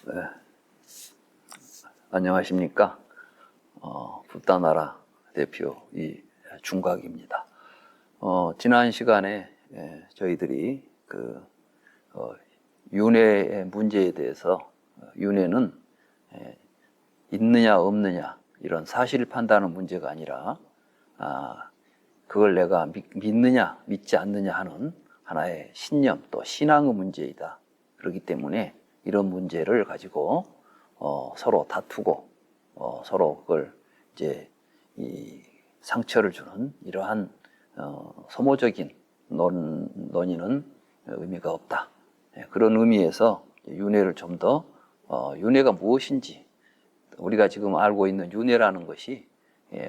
네. 안녕하십니까. 붓다나라 대표 이중각입니다. 지난 시간에 저희들이 윤회의 문제에 대해서 윤회는 있느냐 없느냐 이런 사실 판단의 문제가 아니라 그걸 내가 믿느냐 믿지 않느냐 하는 하나의 신념 또 신앙의 문제이다. 그렇기 때문에 이런 문제를 가지고 서로 다투고 서로 그걸 이제 이 상처를 주는 이러한 소모적인 논의는 의미가 없다. 그런 의미에서 윤회를 좀 더 윤회가 무엇인지 우리가 지금 알고 있는 윤회라는 것이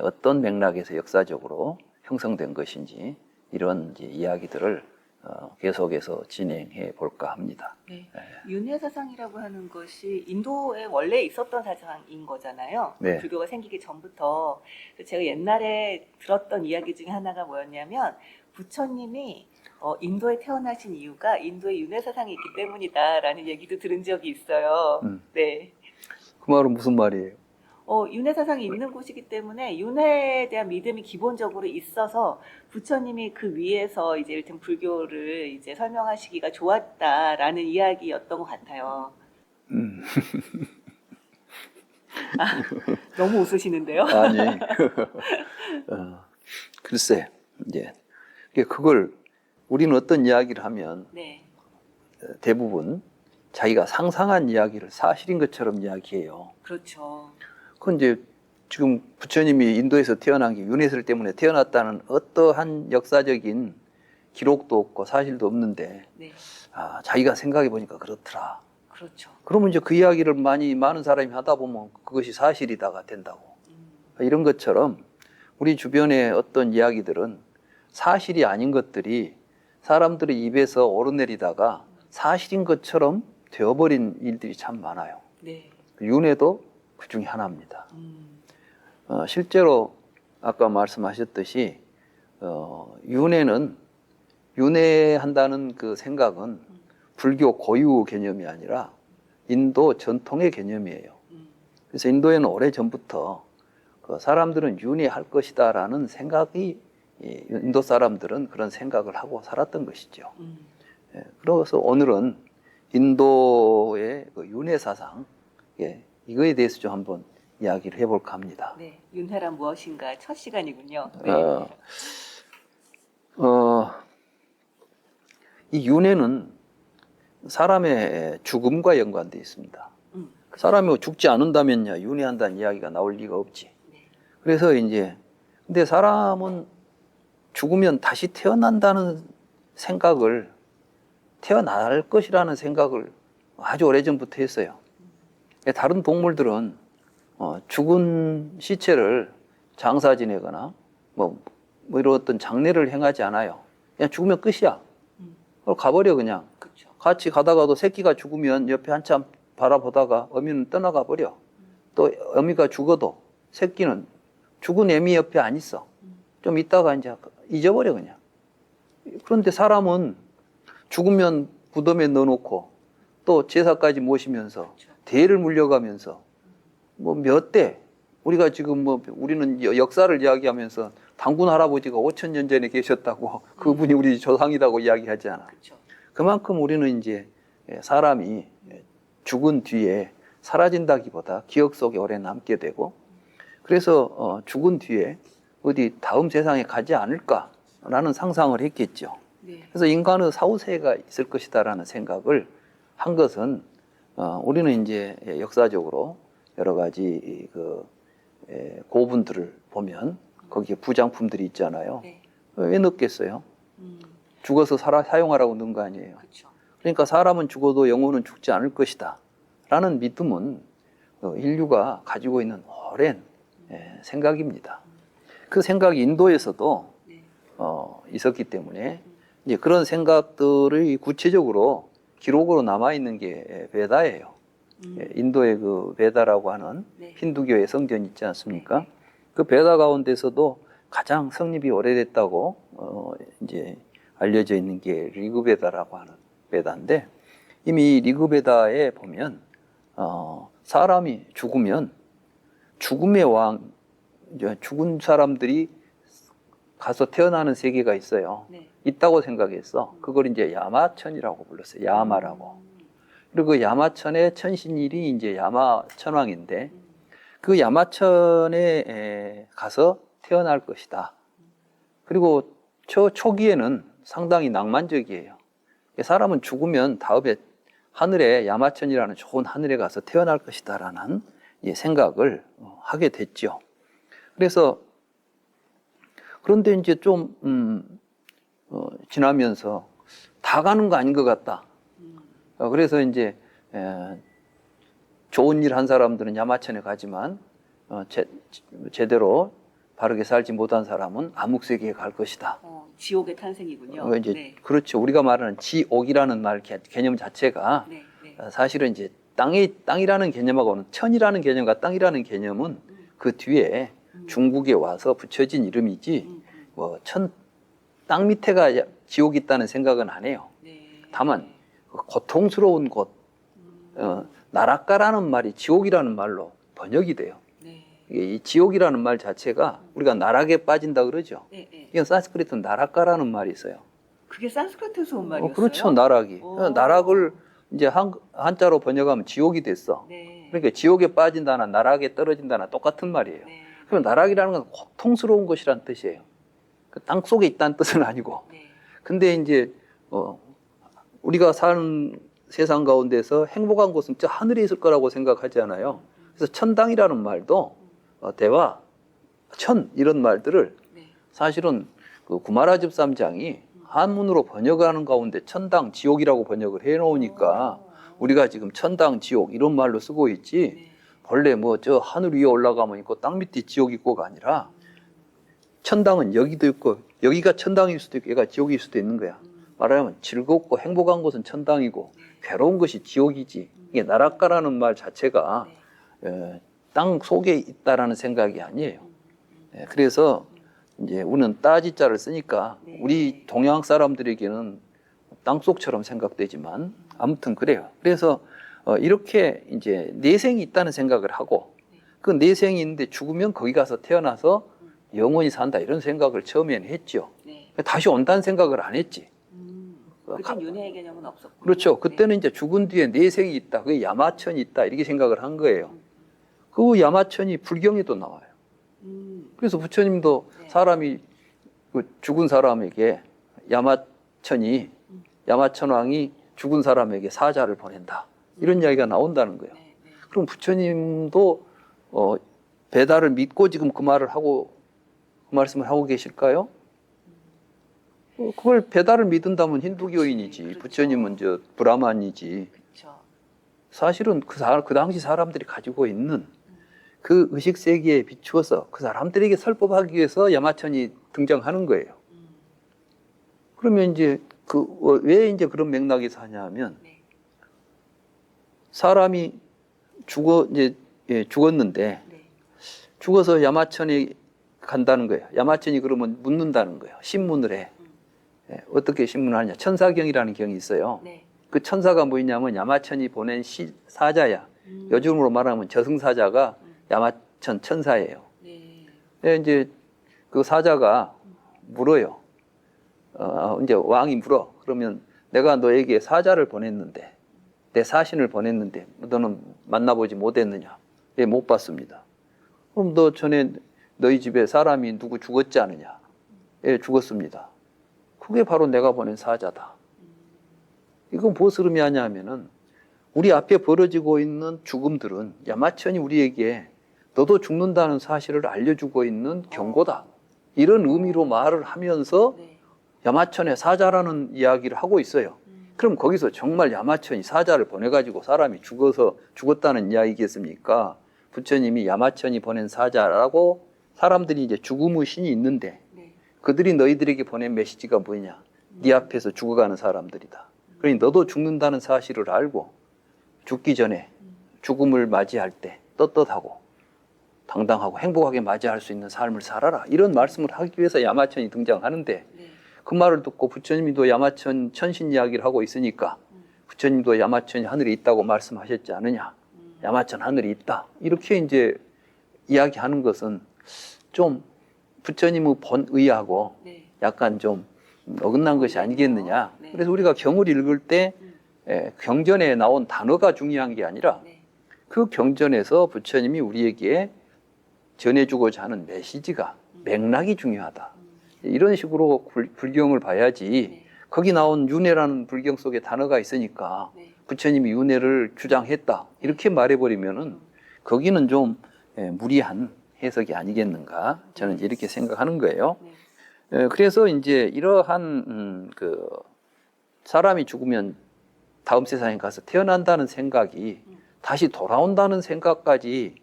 어떤 맥락에서 역사적으로 형성된 것인지 이런 이제 이야기들을 계속해서 진행해 볼까 합니다. 네. 윤회 사상이라고 하는 것이 인도에 원래 있었던 사상인 거잖아요. 네. 불교가 생기기 전부터. 제가 옛날에 들었던 이야기 중에 하나가 뭐였냐면 부처님이 인도에 태어나신 이유가 인도에 윤회 사상이 있기 때문이다라는 얘기도 들은 적이 있어요. 네. 그 말은 무슨 말이에요? 윤회 사상이 있는 곳이기 때문에 윤회에 대한 믿음이 기본적으로 있어서 부처님이 그 위에서 이제 일단 불교를 이제 설명하시기가 좋았다라는 이야기였던 것 같아요. 너무 웃으시는데요? 아니, 글쎄, 이제 그걸 우리는 어떤 이야기를 하면 네. 대부분 자기가 상상한 이야기를 사실인 것처럼 이야기해요. 그렇죠. 그건 이제 지금 부처님이 인도에서 태어난 게 윤회설 때문에 태어났다는 어떠한 역사적인 기록도 없고 사실도 없는데 네. 자기가 생각해 보니까 그렇더라. 그렇죠. 그러면 이제 그 이야기를 많은 사람이 하다 보면 그것이 사실이다가 된다고. 이런 것처럼 우리 주변의 어떤 이야기들은 사실이 아닌 것들이 사람들의 입에서 오르내리다가 사실인 것처럼 되어버린 일들이 참 많아요. 네. 윤회도 그 중에 하나입니다. 실제로 아까 말씀하셨듯이 윤회한다는 그 생각은 불교 고유 개념이 아니라 인도 전통의 개념이에요. 그래서 인도에는 오래전부터 사람들은 윤회할 것이다라는 생각이 인도 사람들은 그런 생각을 하고 살았던 것이죠. 그래서 오늘은 인도의 그 윤회 사상 이거에 대해서 좀 한번 이야기를 해볼까 합니다. 네. 윤회란 무엇인가 첫 시간이군요. 네. 이 윤회는 사람의 죽음과 연관되어 있습니다. 사람이 죽지 않는다면야 윤회한다는 이야기가 나올 리가 없지. 그래서 이제 근데 사람은 죽으면 다시 태어난다는 생각을 태어날 것이라는 생각을 아주 오래전부터 했어요. 다른 동물들은 죽은 시체를 장사 지내거나 뭐 이런 어떤 장례를 행하지 않아요. 그냥 죽으면 끝이야. 그럼 가버려 그냥. 그렇죠. 같이 가다가도 새끼가 죽으면 옆에 한참 바라보다가 어미는 떠나가 버려. 또 어미가 죽어도 새끼는 죽은 애미 옆에 안 있어. 좀 있다가 이제 잊어버려 그냥. 그런데 사람은 죽으면 무덤에 넣어놓고 또 제사까지 모시면서 대를 물려가면서 뭐 몇 대 우리가 지금 뭐 우리는 역사를 이야기하면서 당군 할아버지가 5,000년 전에 계셨다고 그분이 우리 조상이라고 이야기하지 않아. 그렇죠. 그만큼 우리는 이제 사람이 죽은 뒤에 사라진다기보다 기억 속에 오래 남게 되고 그래서 죽은 뒤에 어디 다음 세상에 가지 않을까라는 상상을 했겠죠. 네. 그래서 인간의 사후세계가 있을 것이다라는 생각을 한 것은 우리는 이제 역사적으로 여러 가지 고분들을 보면 거기에 부장품들이 있잖아요. 네. 왜 넣겠어요? 죽어서 사용하라고 넣은 거 아니에요. 그렇죠. 그러니까 사람은 죽어도 영혼은 죽지 않을 것이다 라는 믿음은 인류가 가지고 있는 오랜 생각입니다. 그 생각이 인도에서도 네. 있었기 때문에 이제 그런 생각들이 구체적으로 기록으로 남아있는 게 베다예요. 인도의 그 베다라고 하는 네. 힌두교의 성전 있지 않습니까? 그 베다 가운데서도 가장 성립이 오래됐다고 이제 알려져 있는 게 리그베다라고 하는 베다인데 이미 리그베다에 보면 사람이 죽으면 죽음의 왕, 이제 죽은 사람들이 가서 태어나는 세계가 있어요. 네. 있다고 생각했어. 그걸 이제 야마천이라고 불렀어요. 야마라고. 그리고 그 야마천의 천신일이 이제 야마천왕인데 그 야마천에 가서 태어날 것이다. 그리고 초기에는 상당히 낭만적이에요. 사람은 죽으면 다음에 하늘에 야마천이라는 좋은 하늘에 가서 태어날 것이다라는 생각을 하게 됐죠. 그래서 그런데 이제 좀 지나면서 다 가는 거 아닌 것 같다. 그래서 이제 좋은 일 한 사람들은 야마천에 가지만 제대로 바르게 살지 못한 사람은 암흑세계에 갈 것이다. 지옥의 탄생이군요. 이제 네. 그렇죠. 우리가 말하는 지옥이라는 말 개념 자체가 네. 네. 사실은 이제 땅이라는 개념하고는 천이라는 개념과 땅이라는 개념은 그 뒤에 중국에 와서 붙여진 이름이지 뭐 땅 밑에가 지옥이 있다는 생각은 안 해요. 네. 다만 고통스러운 곳, 나락가라는 말이 지옥이라는 말로 번역이 돼요. 네. 이 지옥이라는 말 자체가 우리가 나락에 빠진다 그러죠. 네. 네. 이건 산스크리트 나락가라는 말이 있어요. 그게 산스크리트에서 온 말이었어요? 그렇죠, 나락이. 오. 나락을 이제 한자로 번역하면 지옥이 됐어. 네. 그러니까 지옥에 빠진다나 나락에 떨어진다나 똑같은 말이에요. 네. 그럼 나락이라는 건 고통스러운 곳이란 뜻이에요. 땅 속에 있다는 뜻은 아니고. 네. 근데 이제 우리가 사는 세상 가운데서 행복한 곳은 저 하늘에 있을 거라고 생각하잖아요. 그래서 천당이라는 말도 대화, 천 이런 말들을 네. 사실은 그 구마라 집삼장이 한문으로 번역하는 가운데 천당, 지옥이라고 번역을 해놓으니까 우리가 지금 천당, 지옥 이런 말로 쓰고 있지. 네. 본래 뭐 저 하늘 위에 올라가면 있고 땅 밑에 지옥 있고가 아니라 천당은 여기도 있고 여기가 천당일 수도 있고 얘가 지옥일 수도 있는 거야. 말하자면 즐겁고 행복한 곳은 천당이고 괴로운 것이 지옥이지. 이게 나락가라는 말 자체가 땅 속에 있다라는 생각이 아니에요. 그래서 이제 우리는 따지자를 쓰니까 우리 동양 사람들에게는 땅속처럼 생각되지만 아무튼 그래요. 그래서 이렇게 이제 내생이 있다는 생각을 하고 그 내생이 있는데 죽으면 거기 가서 태어나서 영원히 산다 이런 생각을 처음에는 했죠. 네. 다시 온다는 생각을 안 했지. 그땐 윤회의 개념은 없었고. 그렇죠. 그때는 이제 죽은 뒤에 내생이 있다. 그게 야마천이 있다. 이렇게 생각을 한 거예요. 그 야마천이 불경에도 나와요. 그래서 부처님도 사람이 그 죽은 사람에게 야마천왕이 죽은 사람에게 사자를 보낸다. 이런 이야기가 나온다는 거예요. 그럼 부처님도 배달을 믿고 지금 그 말씀을 하고 계실까요? 그걸 배달을 믿은다면 힌두교인이지. 그렇죠. 부처님은 저 브라만이지. 그렇죠. 사실은 그 당시 사람들이 가지고 있는 그 의식 세계에 비추어서 그 사람들에게 설법하기 위해서 야마천이 등장하는 거예요. 그러면 이제 왜 이제 그런 맥락에서 하냐면 사람이 죽었는데 죽어서 야마천이 간다는 거예요. 야마천이 그러면 묻는다는 거예요. 신문을 해. 어떻게 신문을 하냐. 천사경이라는 경이 있어요. 네. 그 천사가 뭐냐면 야마천이 보낸 사자야. 요즘으로 말하면 저승사자가 야마천 천사예요. 네. 이제 그 사자가 물어요. 이제 왕이 물어. 그러면 내가 너에게 사자를 보냈는데, 내 사신을 보냈는데, 너는 만나보지 못했느냐? 예, 못 봤습니다. 그럼 너 전에 너희 집에 사람이 누구 죽었지 않느냐? 예, 죽었습니다. 그게 바로 내가 보낸 사자다. 이건 무엇을 의미하냐 하면은 우리 앞에 벌어지고 있는 죽음들은 야마천이 우리에게 너도 죽는다는 사실을 알려주고 있는 경고다. 이런 의미로 말을 하면서 야마천의 사자라는 이야기를 하고 있어요. 그럼 거기서 정말 야마천이 사자를 보내가지고 사람이 죽었다는 이야기겠습니까? 부처님이 야마천이 보낸 사자라고 사람들이 이제 죽음의 신이 있는데 그들이 너희들에게 보낸 메시지가 뭐냐? 네 앞에서 죽어가는 사람들이다. 그러니 너도 죽는다는 사실을 알고 죽기 전에 죽음을 맞이할 때 떳떳하고 당당하고 행복하게 맞이할 수 있는 삶을 살아라. 이런 말씀을 하기 위해서 야마천이 등장하는데 그 말을 듣고 부처님도 야마천 천신 이야기를 하고 있으니까 부처님도 야마천이 하늘에 있다고 말씀하셨지 않느냐. 야마천 하늘이 있다. 이렇게 이제 이야기하는 것은 좀 부처님의 본의하고 네. 약간 좀 어긋난 것이 아니겠느냐. 네. 그래서 우리가 경을 읽을 때 경전에 나온 단어가 중요한 게 아니라 네. 그 경전에서 부처님이 우리에게 전해주고자 하는 메시지가 맥락이 중요하다. 이런 식으로 불경을 봐야지. 네. 거기 나온 윤회라는 불경 속에 단어가 있으니까 네. 부처님이 윤회를 주장했다. 이렇게 말해버리면은 거기는 좀 무리한 해석이 아니겠는가. 저는 이렇게 생각하는 거예요. 네. 그래서 이제 이러한 그 사람이 죽으면 다음 세상에 가서 태어난다는 생각이 다시 돌아온다는 생각까지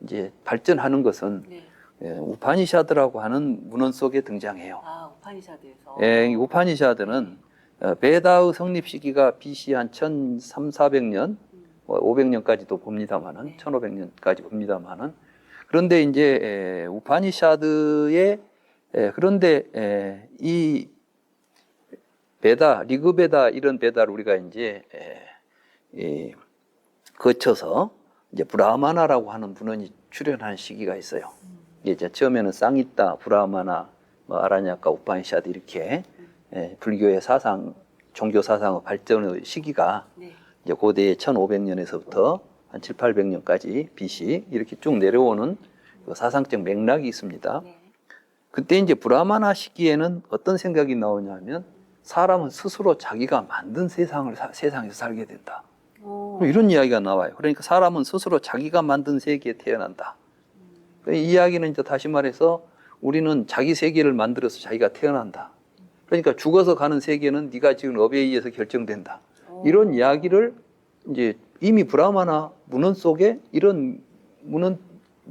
이제 발전하는 것은 네. 우파니샤드라고 하는 문헌 속에 등장해요. 아, 우파니샤드에서. 이 우파니샤드는 베다의 성립 시기가 BC 한 1300~400년, 500년까지도 봅니다만은, 네. 1500년까지 봅니다만은, 그런데 이제 우파니샤드의 그런데 이 베다, 리그베다 이런 베다를 우리가 이제 거쳐서 이제 브라마나라고 하는 문헌이 출현한 시기가 있어요. 이제 처음에는 쌍이따, 브라마나, 뭐 아라냐카, 우파니샤드 이렇게 불교의 사상, 종교 사상의 발전의 시기가 네. 이제 고대의 1500년에서부터 한 700~800년까지 BC 이렇게 쭉 내려오는 그 사상적 맥락이 있습니다. 네. 그때 이제 브라마나 시기에는 어떤 생각이 나오냐면 사람은 스스로 자기가 만든 세상에서 살게 된다. 오. 이런 이야기가 나와요. 그러니까 사람은 스스로 자기가 만든 세계에 태어난다. 이 이야기는 이제 다시 말해서 우리는 자기 세계를 만들어서 자기가 태어난다. 그러니까 죽어서 가는 세계는 네가 지은 업에 의해서 결정된다. 이런 이야기를 이제 이미 브라마나 문헌 속에 이런 문헌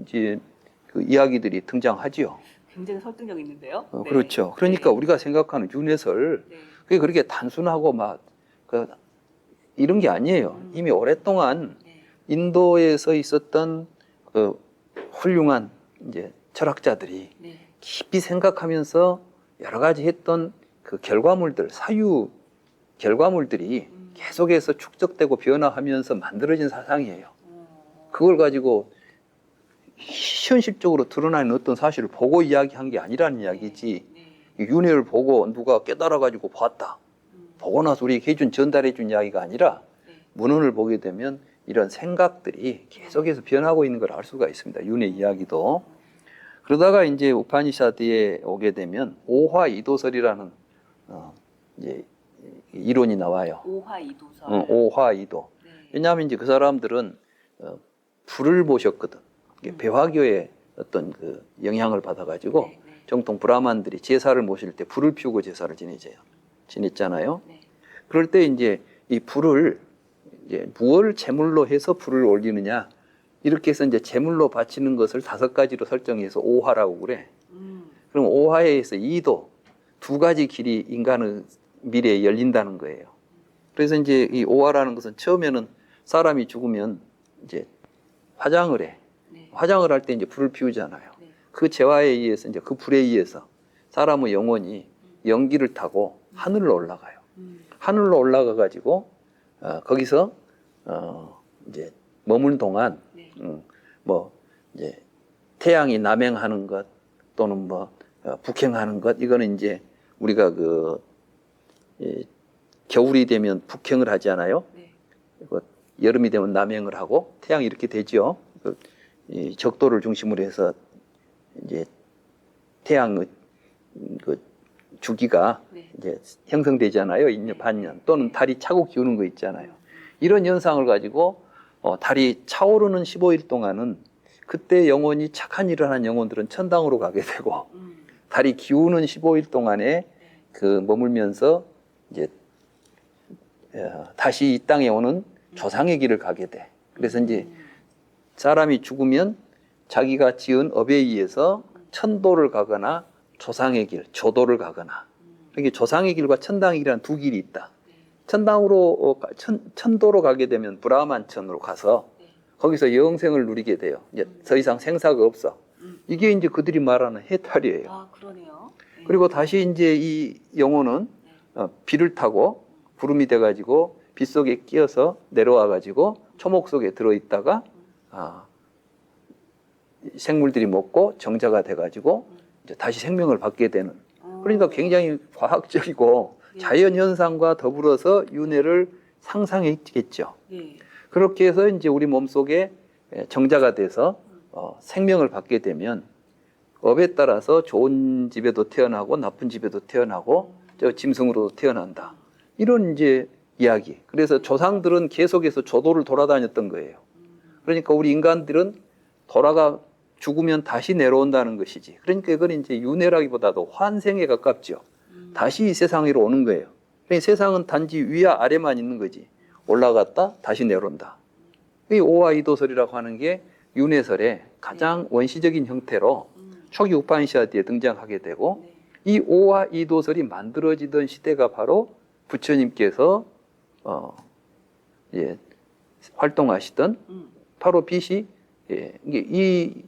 이제 그 이야기들이 등장하지요. 굉장히 설득력 있는데요. 네. 그렇죠. 그러니까 네. 우리가 생각하는 윤회설 네. 그게 그렇게 단순하고 막 이런 게 아니에요. 이미 오랫동안 네. 인도에서 있었던 그 훌륭한 이제 철학자들이 네. 깊이 생각하면서 여러 가지 했던 그 결과물들, 사유 결과물들이 계속해서 축적되고 변화하면서 만들어진 사상이에요. 그걸 가지고 현실적으로 드러나는 어떤 사실을 보고 이야기한 게 아니라는 이야기지. 네. 윤회를 보고 누가 깨달아가지고 봤다. 보고 나서 우리에게 해준 전달해준 이야기가 아니라 네. 문헌을 보게 되면 이런 생각들이 계속해서 변하고 있는 걸 알 수가 있습니다. 윤회 이야기도. 그러다가 이제 우파니샤드에 오게 되면 오화이도설이라는 이제 이론이 나와요. 오화이도설. 오화이도. 네. 왜냐하면 이제 그 사람들은 불을 보셨거든. 배화교의 어떤 그 영향을 받아가지고 네. 네. 정통 브라만들이 제사를 모실 때 불을 피우고 제사를 지냈잖아요. 네. 그럴 때 이제 이 불을 이제 무엇을 제물로 해서 불을 올리느냐 이렇게 해서 이제 제물로 바치는 것을 5가지로 설정해서 오화라고 그래. 그럼 오화에 의해서 2도 2가지 길이 인간의 미래에 열린다는 거예요. 그래서 이제 이 오화라는 것은 처음에는 사람이 죽으면 이제 화장을 해. 네. 화장을 할 때 이제 불을 피우잖아요. 네. 그 재화에 의해서 이제 그 불에 의해서 사람의 영혼이 연기를 타고 하늘로 올라가요. 하늘로 올라가 가지고 거기서 이제 머물 동안 네. 뭐 이제 태양이 남행하는 것 또는 뭐 북행하는 것 이거는 이제 우리가 그 겨울이 되면 북행을 하지 않아요? 네. 여름이 되면 남행을 하고 태양이 이렇게 되죠. 이 적도를 중심으로 해서 이제 태양의 그 주기가 네. 이제 형성되잖아요. 인년 반년 또는 달이 차고 기우는 거 있잖아요. 이런 현상을 가지고 달이 차오르는 15일 동안은 그때 영혼이 착한 일을 하는 영혼들은 천당으로 가게 되고 달이 기우는 15일 동안에 그 머물면서 이제 다시 이 땅에 오는 조상의 길을 가게 돼. 그래서 이제 사람이 죽으면 자기가 지은 업에 의해서 천도를 가거나 조상의 길, 조도를 가거나. 이게 조상의 길과 천당의 길이라는 2길이 있다. 천당으로 천도로 가게 되면 브라만천으로 가서 거기서 영생을 누리게 돼요. 이제 더 이상 생사가 없어. 이게 이제 그들이 말하는 해탈이에요. 아, 그러네요. 네. 그리고 다시 이제 이 영혼은 비를 타고 구름이 돼가지고 빛 속에 끼어서 내려와 가지고 초목 속에 들어있다가 생물들이 먹고 정자가 돼가지고 이제 다시 생명을 받게 되는. 그러니까 굉장히 과학적이고 자연 현상과 더불어서 윤회를 상상했겠죠. 네. 그렇게 해서 이제 우리 몸 속에 정자가 돼서 생명을 받게 되면 업에 따라서 좋은 집에도 태어나고 나쁜 집에도 태어나고 저 짐승으로도 태어난다. 이런 이제 이야기. 그래서 조상들은 계속해서 조도를 돌아다녔던 거예요. 그러니까 우리 인간들은 돌아가 죽으면 다시 내려온다는 것이지. 그러니까 이건 이제 윤회라기보다도 환생에 가깝죠. 다시 이 세상으로 오는 거예요. 그러니까 세상은 단지 위와 아래만 있는 거지. 올라갔다 다시 내려온다. 이 오화이도설이라고 하는 게 윤회설의 가장 원시적인 형태로 초기 우파니샤드에 등장하게 되고, 이 오화이도설이 만들어지던 시대가 바로 부처님께서 활동하시던 바로 빛이 이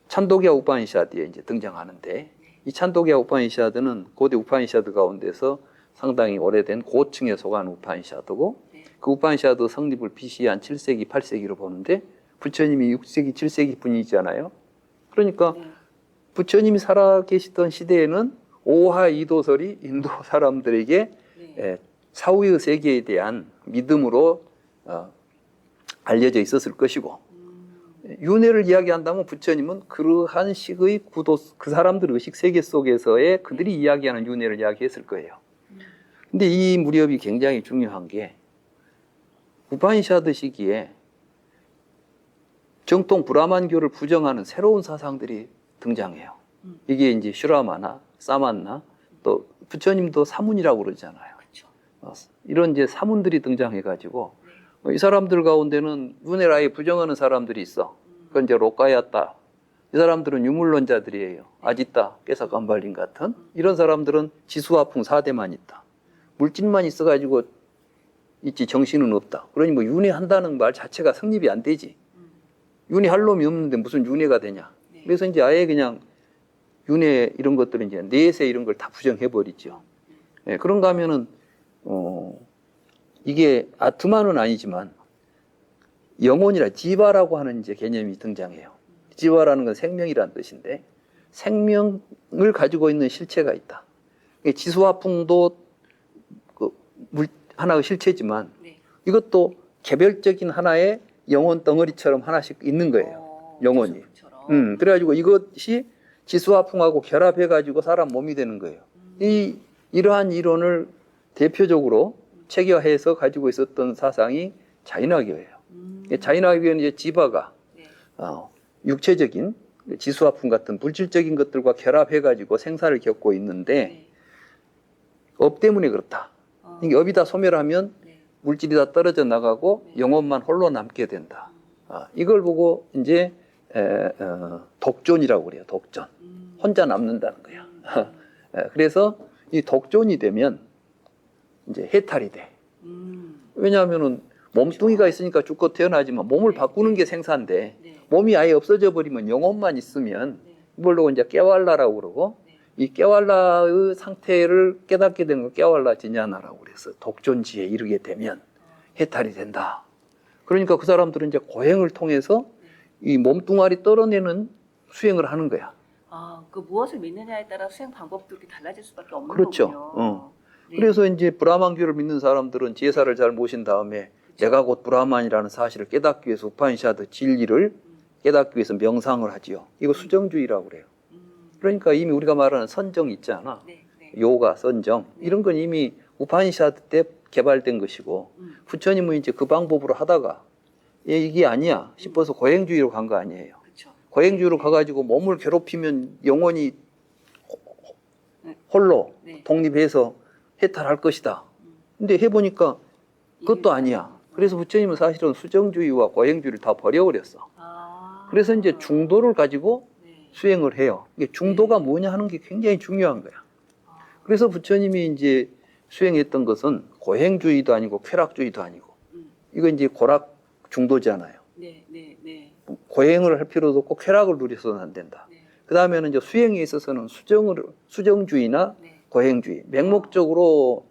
찬도기아 우파니샤드에 이제 등장하는데, 이 찬도기아 우파니샤드는 고대 우파니샤드 가운데서 상당히 오래된 고층에 속한 우파니샤드고, 그 우파니샤드 성립을 BC 한 7세기, 8세기로 보는데 부처님이 6세기, 7세기 분이잖아요. 그러니까 부처님이 살아 계시던 시대에는 오화이도설이 인도 사람들에게 사후의 세계에 대한 믿음으로 알려져 있었을 것이고, 윤회를 이야기한다면 부처님은 그러한 식의 구도, 그 사람들 의식 세계 속에서의 그들이 이야기하는 윤회를 이야기했을 거예요. 근데 이 무렵이 굉장히 중요한 게, 우파니샤드 시기에 정통 브라만교를 부정하는 새로운 사상들이 등장해요. 이게 이제 슈라마나 사만나, 또 부처님도 사문이라고 그러잖아요. 이런 이제 사문들이 등장해가지고 이 사람들 가운데는 윤회를 아예 부정하는 사람들이 있어. 그건 이제 로카야타. 이 사람들은 유물론자들이에요. 아지타, 깨사감발린 같은 이런 사람들은 지수화풍 4대만 있다. 물질만 있어가지고 있지 정신은 없다. 그러니 뭐 윤회한다는 말 자체가 성립이 안 되지. 윤회할 놈이 없는데 무슨 윤회가 되냐. 그래서 이제 아예 그냥 윤회 이런 것들은 이제 내세 이런 걸 다 부정해버리죠. 그런가 하면은 이게 아트마는 아니지만 영혼이라 지바라고 하는 이제 개념이 등장해요. 지바라는 건 생명이라는 뜻인데, 생명을 가지고 있는 실체가 있다. 지수화풍도 하나의 실체지만 이것도 개별적인 하나의 영혼 덩어리처럼 하나씩 있는 거예요. 영혼이. 그래가지고 이것이 지수화풍하고 결합해가지고 사람 몸이 되는 거예요. 이러한 이론을 대표적으로 체계화해서 가지고 있었던 사상이 자인화교예요. 자인화교는 이제 지바가 육체적인 지수화풍 같은 물질적인 것들과 결합해가지고 생사를 겪고 있는데 업 때문에 그렇다. 이게 업이 다 소멸하면 물질이 다 떨어져 나가고 영혼만 홀로 남게 된다. 이걸 보고 이제 독존이라고 그래요. 독존. 혼자 남는다는 거야. 그래서 이 독존이 되면 이제 해탈이 돼. 왜냐하면은 몸뚱이가 있으니까 죽고 태어나지만 몸을 바꾸는 게 생사인데, 몸이 아예 없어져 버리면 영혼만 있으면 이걸로 이제 깨왈라라고 그러고, 이 깨왈라의 상태를 깨닫게 된 거 깨왈라 지냐나라고 그래서 독존지에 이르게 되면 해탈이 된다. 그러니까 그 사람들은 이제 고행을 통해서 이 몸뚱아리 떨어내는 수행을 하는 거야. 그 무엇을 믿느냐에 따라 수행 방법도 이렇게 달라질 수밖에 없는 그렇죠. 거군요. 그래서 이제 브라만교를 믿는 사람들은 제사를 잘 모신 다음에 내가 곧 브라만이라는 사실을 깨닫기 위해서 우파니샤드 진리를 깨닫기 위해서 명상을 하지요. 이거 수정주의라고 그래요. 그러니까 이미 우리가 말하는 선정 있잖아. 요가, 선정 이런 건 이미 우파니샤드 때 개발된 것이고, 부처님은 이제 그 방법으로 하다가 이게 아니야 싶어서 고행주의로 간 거 아니에요. 고행주의로 가가지고 몸을 괴롭히면 영혼이 홀로 독립해서 해탈할 것이다. 근데 해보니까 그것도 아니야. 그래서 부처님은 사실은 수정주의와 고행주의를 다 버려버렸어. 그래서 이제 중도를 가지고 수행을 해요. 이게 중도가 뭐냐 하는 게 굉장히 중요한 거야. 그래서 부처님이 이제 수행했던 것은 고행주의도 아니고 쾌락주의도 아니고, 이거 이제 고락 중도잖아요. 고행을 할 필요도 없고 쾌락을 누려서는 안 된다. 그 다음에는 이제 수행에 있어서는 수정주의나 고행주의, 맹목적으로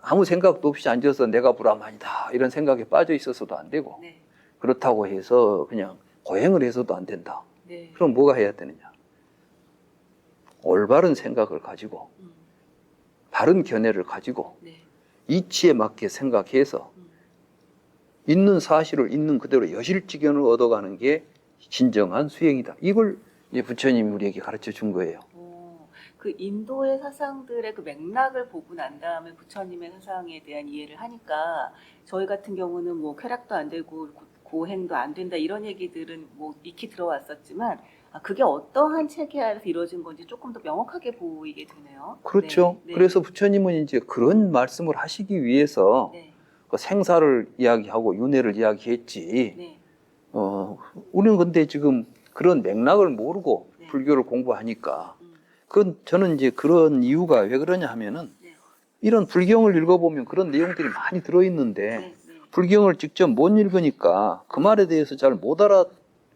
아무 생각도 없이 앉아서 내가 불화만이다 이런 생각에 빠져 있어서도 안 되고 네. 그렇다고 해서 그냥 고행을 해서도 안 된다. 네. 그럼 뭐가 해야 되느냐? 올바른 생각을 가지고 바른 견해를 가지고 네. 이치에 맞게 생각해서 있는 사실을 있는 그대로 여실지견을 얻어가는 게 진정한 수행이다. 이걸 이제 부처님이 우리에게 가르쳐 준 거예요. 그 인도의 사상들의 그 맥락을 보고 난 다음에 부처님의 사상에 대한 이해를 하니까 저희 같은 경우는 뭐 쾌락도 안 되고 고행도 안 된다 이런 얘기들은 뭐 익히 들어왔었지만 그게 어떠한 체계 아래서 이루어진 건지 조금 더 명확하게 보이게 되네요. 그렇죠. 네. 그래서 부처님은 이제 그런 말씀을 하시기 위해서 네. 그 생사를 이야기하고 윤회를 이야기했지. 네. 우리는 근데 지금 그런 맥락을 모르고 네. 불교를 공부하니까 그건 저는 이제 그런 이유가 왜 그러냐 하면은 네. 이런 불경을 읽어보면 그런 내용들이 많이 들어있는데 네. 네. 불경을 직접 못 읽으니까 그 말에 대해서 잘 못 알아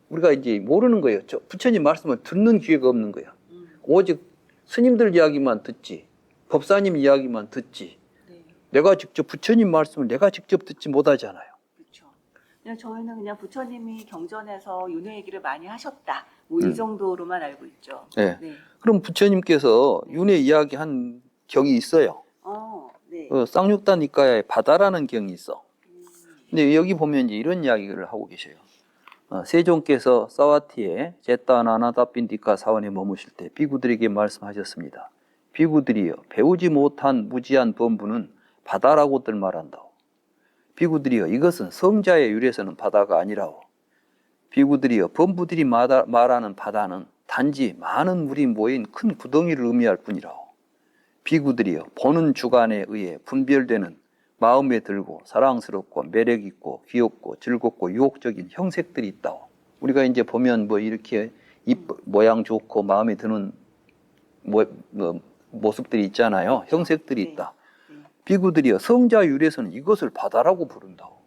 우리가 이제 모르는 거예요. 부처님 말씀을 듣는 기회가 없는 거야. 오직 스님들 이야기만 듣지 법사님 이야기만 듣지 네. 내가 직접 부처님 말씀을 내가 직접 듣지 못하잖아요. 그렇죠. 그냥 저희는 그냥 부처님이 경전에서 윤회 얘기를 많이 하셨다. 뭐 이 정도로만 알고 있죠. 네. 네. 그럼 부처님께서 윤회 이야기한 경이 있어요. 네. 쌍육단 니까야에 바다라는 경이 있어. 근데 여기 보면 이제 이런 이야기를 하고 계셔요. 세종께서 사와티에 제타나나다빈디카 사원에 머무실 때 비구들에게 말씀하셨습니다. 비구들이여 배우지 못한 무지한 범부는 바다라고들 말한다오. 비구들이여 이것은 성자의 율에서는 바다가 아니라오. 비구들이여 범부들이 말하는 바다는 단지 많은 물이 모인 큰 구덩이를 의미할 뿐이라오. 비구들이여 보는 주관에 의해 분별되는 마음에 들고 사랑스럽고 매력있고 귀엽고 즐겁고 유혹적인 형색들이 있다오. 우리가 이제 보면 뭐 이렇게 모양 좋고 마음에 드는 모습들이 있잖아요. 형색들이 있다. 비구들이여 성자 율에서는 이것을 바다라고 부른다오.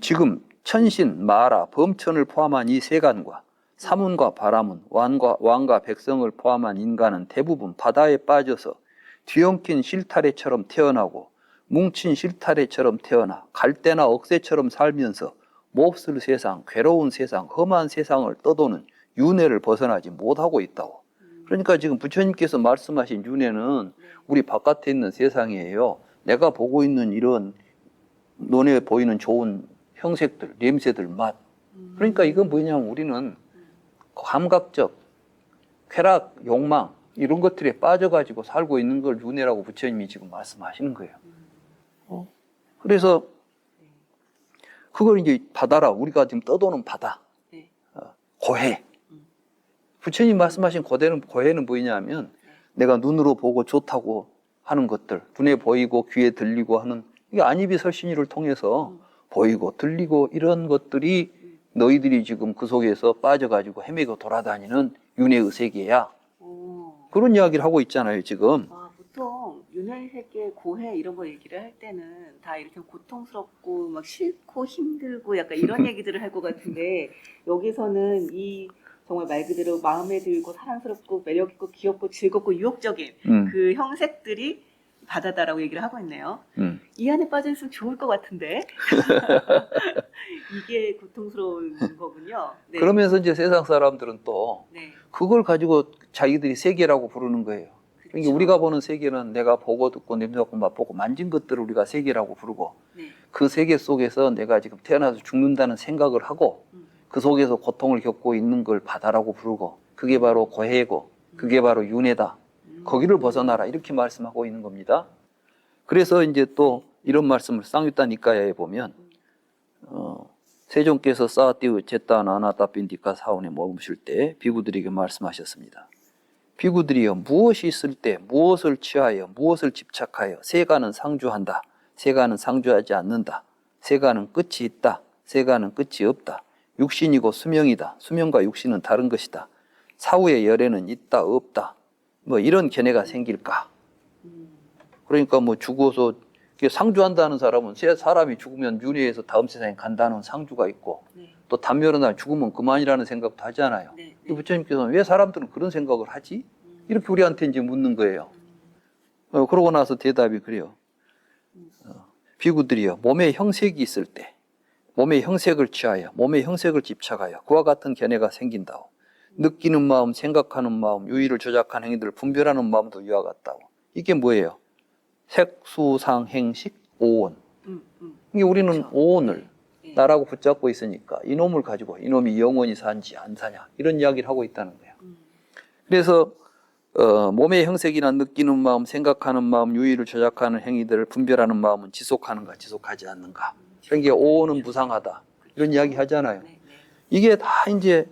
지금 천신, 마라, 범천을 포함한 이 세간과 사문과 바라문, 왕과 백성을 포함한 인간은 대부분 바다에 빠져서 뒤엉킨 실타래처럼 태어나고 뭉친 실타래처럼 태어나 갈대나 억새처럼 살면서 몹쓸 세상, 괴로운 세상, 험한 세상을 떠도는 윤회를 벗어나지 못하고 있다고. 그러니까 지금 부처님께서 말씀하신 윤회는 우리 바깥에 있는 세상이에요. 내가 보고 있는 이런 눈에 보이는 좋은 형색들, 냄새들, 맛. 그러니까 이건 뭐냐면 우리는 감각적 쾌락, 욕망 이런 것들에 빠져가지고 살고 있는 걸 윤회라고 부처님이 지금 말씀하시는 거예요. 그래서 그걸 이제 바다라 우리가 지금 떠도는 바다, 고해. 부처님 말씀하신 고해는 뭐냐면 내가 눈으로 보고 좋다고 하는 것들, 눈에 보이고 귀에 들리고 하는 이게 안이비설신이를 통해서 보이고 들리고 이런 것들이 너희들이 지금 그 속에서 빠져가지고 헤매고 돌아다니는 윤회의 세계야. 그런 이야기를 하고 있잖아요, 지금. 보통 윤회 세계 고해 이런 거 얘기를 할 때는 다 이렇게 고통스럽고 막 싫고 힘들고 약간 이런 얘기들을 할 것 같은데 여기서는 이 정말 말 그대로 마음에 들고 사랑스럽고 매력있고 귀엽고 즐겁고 유혹적인 그 형색들이 바다다라고 얘기를 하고 있네요. 이 안에 빠져있으면 좋을 것 같은데 이게 고통스러운 거군요. 네. 그러면서 이제 세상 사람들은 또 그걸 가지고 자기들이 세계라고 부르는 거예요. 그러니까 우리가 보는 세계는 내가 보고 듣고 냄새맡고 맛보고 만진 것들을 우리가 세계라고 부르고 그 세계 속에서 내가 지금 태어나서 죽는다는 생각을 하고 그 속에서 고통을 겪고 있는 걸 바다라고 부르고 그게 바로 고해고 그게 바로 윤회다. 거기를 벗어나라 이렇게 말씀하고 있는 겁니다. 그래서 이제 또 이런 말씀을 쌍유타 니까야에 보면 세종께서 사와티의 제타나나다빈디카 사원에 머무실 때 비구들에게 말씀하셨습니다. 비구들이여 무엇이 있을 때 무엇을 취하여 무엇을 집착하여 세간은 상주한다. 세간은 상주하지 않는다. 세간은 끝이 있다. 세간은 끝이 없다. 육신이고 수명이다. 수명과 육신은 다른 것이다. 사후의 열애는 있다 없다. 뭐 이런 견해가 생길까? 그러니까 뭐 죽어서 상주한다는 사람은 사람이 죽으면 윤회에서 다음 세상에 간다는 상주가 있고 또 단멸의 날 죽으면 그만이라는 생각도 하잖아요. 부처님께서는 왜 사람들은 그런 생각을 하지? 이렇게 우리한테 이제 묻는 거예요. 그러고 나서 대답이 그래요. 비구들이여 몸에 형색이 있을 때 몸의 형색을 취하여 몸의 형색을 집착하여 그와 같은 견해가 생긴다오. 느끼는 마음, 생각하는 마음, 유의를 조작하는 행위들을 분별하는 마음도 이와 같다고. 이게 뭐예요? 색수상행식 오온. 이게 우리는 그렇죠. 오온을 네. 나라고 붙잡고 있으니까 이놈을 가지고 이놈이 영원히 사는지 안 사냐 이런 이야기를 하고 있다는 거예요. 그래서 몸의 형색이나 느끼는 마음, 생각하는 마음, 유의를 조작하는 행위들을 분별하는 마음은 지속하는가 지속하지 않는가. 그러니까 오온은 무상하다 이런 이야기 하잖아요. 네, 네. 이게 다 이제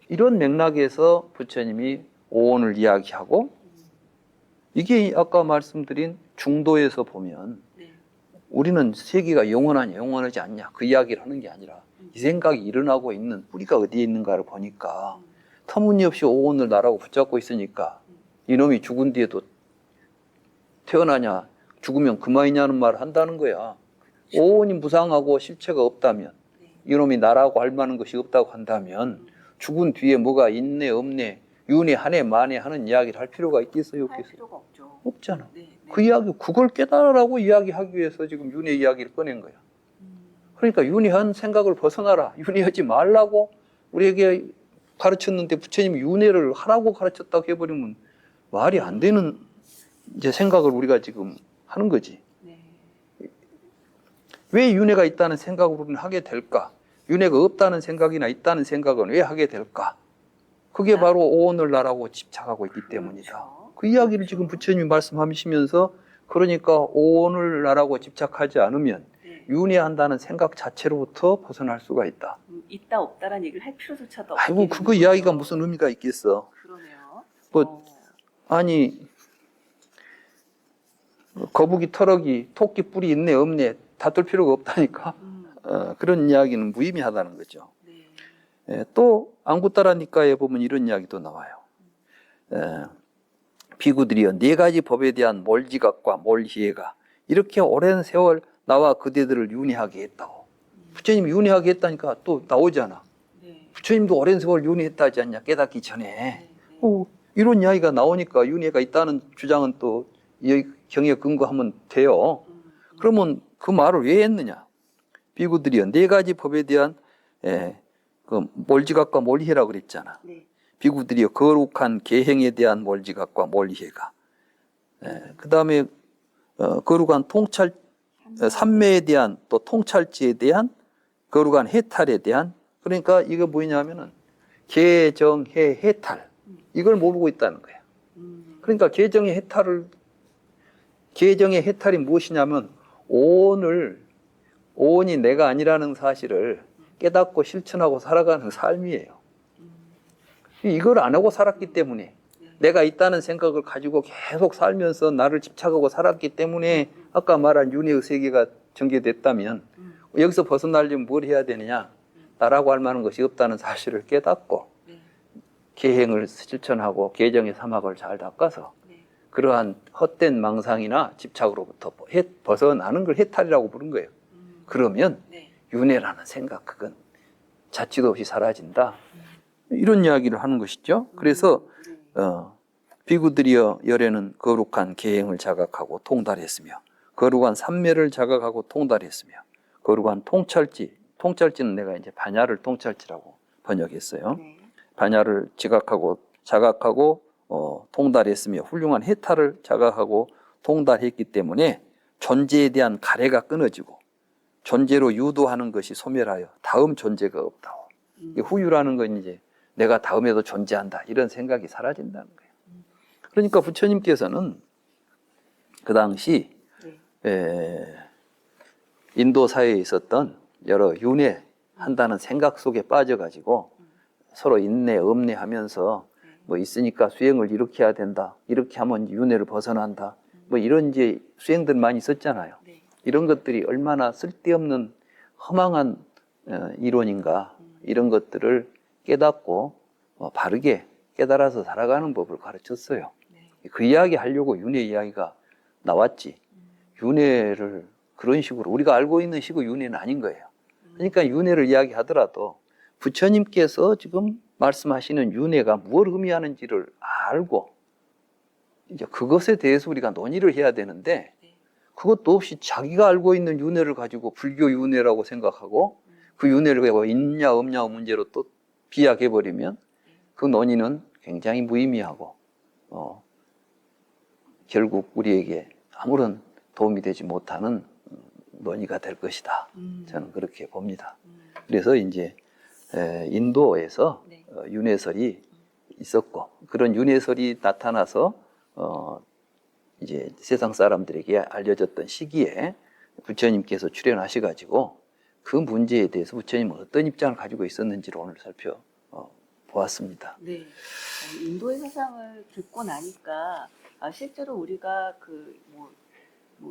이런 맥락에서 부처님이 오온을 이야기하고 이게 아까 말씀드린 중도에서 보면 네. 우리는 세계가 영원하냐 영원하지 않냐 그 이야기를 하는 게 아니라 이 생각이 일어나고 있는 뿌리가 어디에 있는가를 보니까 터무니없이 오온을 나라고 붙잡고 있으니까 이놈이 죽은 뒤에도 태어나냐 죽으면 그만이냐는 말을 한다는 거야. 오온이 무상하고 실체가 없다면 이놈이 나라고 할 만한 것이 없다고 한다면 죽은 뒤에 뭐가 있네 없네 윤회 하네 마네 하는 이야기를 할 필요가 있겠어요 할 없겠어요? 필요가 없죠. 없잖아. 네, 네. 그 이야기 그걸 깨달으라고 이야기하기 위해서 지금 윤회 이야기를 꺼낸 거야. 그러니까 윤회한 생각을 벗어나라. 윤회하지 말라고 우리에게 가르쳤는데 부처님이 윤회를 하라고 가르쳤다고 해버리면 말이 안 되는 이제 생각을 우리가 지금 하는 거지. 네. 왜 윤회가 있다는 생각을 우리는 하게 될까? 윤회가 없다는 생각이나 있다는 생각은 왜 하게 될까? 그게 바로 오온을 나라고 집착하고 있기 때문이다. 그렇죠. 그 이야기를 지금 부처님이 말씀하시면서 그러니까 오온을 나라고 집착하지 않으면 네. 윤회한다는 생각 자체로부터 벗어날 수가 있다. 있다 없다라는 얘기를 할 필요조차도 없게 아이고 되는 그거 거죠. 이야기가 무슨 의미가 있겠어. 그러네요. 뭐, 아니 거북이 털어기 토끼 뿔이 있네 없네 다툴 필요가 없다니까. 그런 이야기는 무의미하다는 거죠. 네. 또 안구따라니까에 보면 이런 이야기도 나와요. 비구들이여 네 가지 법에 대한 몰지각과 몰희애가 이렇게 오랜 세월 나와 그대들을 윤회하게 했다고. 부처님이 윤회하게 했다니까 또 나오잖아. 네. 부처님도 오랜 세월 윤회했다 하지 않냐 깨닫기 전에. 네. 이런 이야기가 나오니까 윤회가 있다는 주장은 또 이 경에 근거하면 돼요. 그러면 그 말을 왜 했느냐? 비구들이여 네 가지 법에 대한 그 몰지각과 몰희애라고 그랬잖아. 네. 비구들이여 거룩한 계행에 대한 몰지각과 몰희애가. 그 다음에 거룩한 통찰 삼매에 대한 또 통찰지에 대한 거룩한 해탈에 대한 그러니까 이게 뭐냐면은 계정해 해탈 이걸 모르고 있다는 거야. 그러니까 계정의 해탈이 무엇이냐면 오온이 내가 아니라는 사실을 깨닫고 실천하고 살아가는 삶이에요. 이걸 안 하고 살았기 때문에 내가 있다는 생각을 가지고 계속 살면서 나를 집착하고 살았기 때문에 아까 말한 윤회의 세계가 전개됐다면 여기서 벗어나려면 뭘 해야 되느냐? 나라고 할 만한 것이 없다는 사실을 깨닫고 계행을 실천하고 계정의 사막을 잘 닦아서 그러한 헛된 망상이나 집착으로부터 벗어나는 걸 해탈이라고 부른 거예요. 그러면 윤회라는 생각 그건 자취도 없이 사라진다. 이런 이야기를 하는 것이죠. 그래서 비구들이여 열에는 거룩한 계행을 자각하고 통달했으며 거룩한 삼매를 자각하고 통달했으며 거룩한 통찰지는 내가 이제 반야를 통찰지라고 번역했어요. 반야를 자각하고 통달했으며 훌륭한 해탈을 자각하고 통달했기 때문에 존재에 대한 가래가 끊어지고 존재로 유도하는 것이 소멸하여 다음 존재가 없다고. 후유라는 건 이제 내가 다음에도 존재한다 이런 생각이 사라진다는 거예요. 그러니까 부처님께서는 그 당시 인도 사회에 있었던 여러 윤회한다는 생각 속에 빠져가지고 서로 인내 엄내 하면서 뭐 있으니까 수행을 이렇게 해야 된다. 이렇게 하면 윤회를 벗어난다. 뭐 이런 이제 수행들 많이 있었잖아요. 이런 것들이 얼마나 쓸데없는 허망한 이론인가 이런 것들을 깨닫고 바르게 깨달아서 살아가는 법을 가르쳤어요. 그 이야기 하려고 윤회 이야기가 나왔지. 윤회를 그런 식으로 우리가 알고 있는 식의 윤회는 아닌 거예요. 그러니까 윤회를 이야기하더라도 부처님께서 지금 말씀하시는 윤회가 무엇을 의미하는지를 알고 이제 그것에 대해서 우리가 논의를 해야 되는데 네. 그것도 없이 자기가 알고 있는 윤회를 가지고 불교 윤회라고 생각하고 그 윤회를 가지고 있냐 없냐 문제로 또 비약해 버리면 그 논의는 굉장히 무의미하고 결국 우리에게 아무런 도움이 되지 못하는 논의가 될 것이다. 저는 그렇게 봅니다. 그래서 이제 인도에서 네. 윤회설이 있었고 그런 윤회설이 나타나서 이제 세상 사람들에게 알려졌던 시기에 부처님께서 출연하셔가지고 그 문제에 대해서 부처님은 어떤 입장을 가지고 있었는지를 오늘 살펴보았습니다. 네. 인도의 사상을 듣고 나니까 실제로 우리가 뭐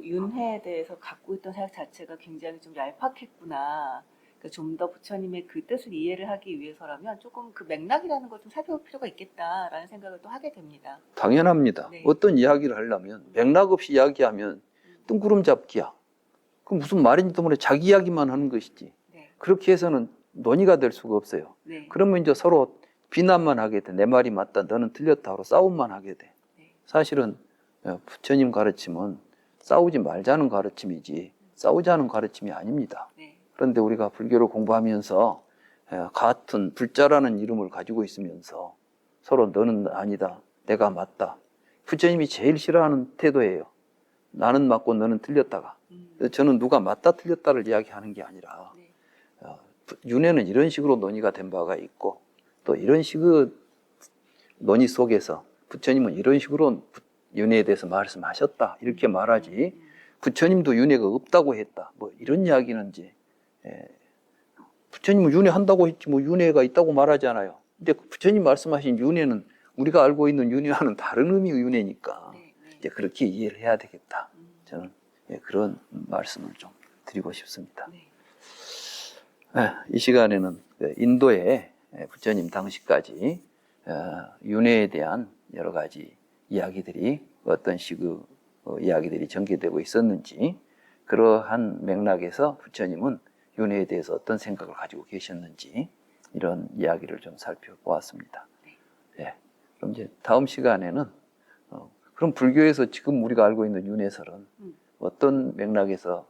윤회에 대해서 갖고 있던 생각 자체가 굉장히 좀 얄팍했구나. 그러니까 좀 더 부처님의 그 뜻을 이해를 하기 위해서라면 조금 그 맥락이라는 걸 좀 살펴볼 필요가 있겠다라는 생각을 또 하게 됩니다. 당연합니다. 네. 어떤 이야기를 하려면 맥락 없이 이야기하면 뜬구름 잡기야. 그 무슨 말인지도 모르게 자기 이야기만 하는 것이지. 네. 그렇게 해서는 논의가 될 수가 없어요. 네. 그러면 이제 서로 비난만 하게 돼. 내 말이 맞다, 너는 틀렸다 하고 싸움만 하게 돼. 네. 사실은 부처님 가르침은 싸우지 말자는 가르침이지 싸우자는 가르침이 아닙니다. 네. 그런데 우리가 불교를 공부하면서 같은 불자라는 이름을 가지고 있으면서 서로 너는 아니다, 내가 맞다. 부처님이 제일 싫어하는 태도예요. 나는 맞고 너는 틀렸다가. 저는 누가 맞다 틀렸다를 이야기하는 게 아니라 네. 윤회는 이런 식으로 논의가 된 바가 있고 또 이런 식의 논의 속에서 부처님은 이런 식으로 윤회에 대해서 말씀하셨다 이렇게 말하지 부처님도 윤회가 없다고 했다 뭐 이런 이야기는 이제 부처님은 윤회 한다고 했지 뭐 윤회가 있다고 말하잖아요. 근데 부처님 말씀하신 윤회는 우리가 알고 있는 윤회와는 다른 의미의 윤회니까 네. 네. 이제 그렇게 이해를 해야 되겠다. 저는 그런 말씀을 좀 드리고 싶습니다. 네. 이 시간에는 인도의 부처님 당시까지 윤회에 대한 여러 가지 이야기들이 어떤 식의 이야기들이 전개되고 있었는지 그러한 맥락에서 부처님은 윤회에 대해서 어떤 생각을 가지고 계셨는지 이런 이야기를 좀 살펴보았습니다. 예. 그럼 이제 다음 시간에는 그럼 불교에서 지금 우리가 알고 있는 윤회설은 어떤 맥락에서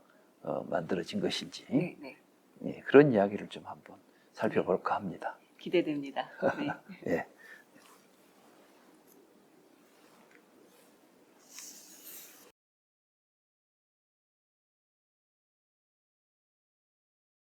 만들어진 것인지 네. 네. 그런 이야기를 좀 한번 살펴볼까 합니다. 기대됩니다. 네. 예.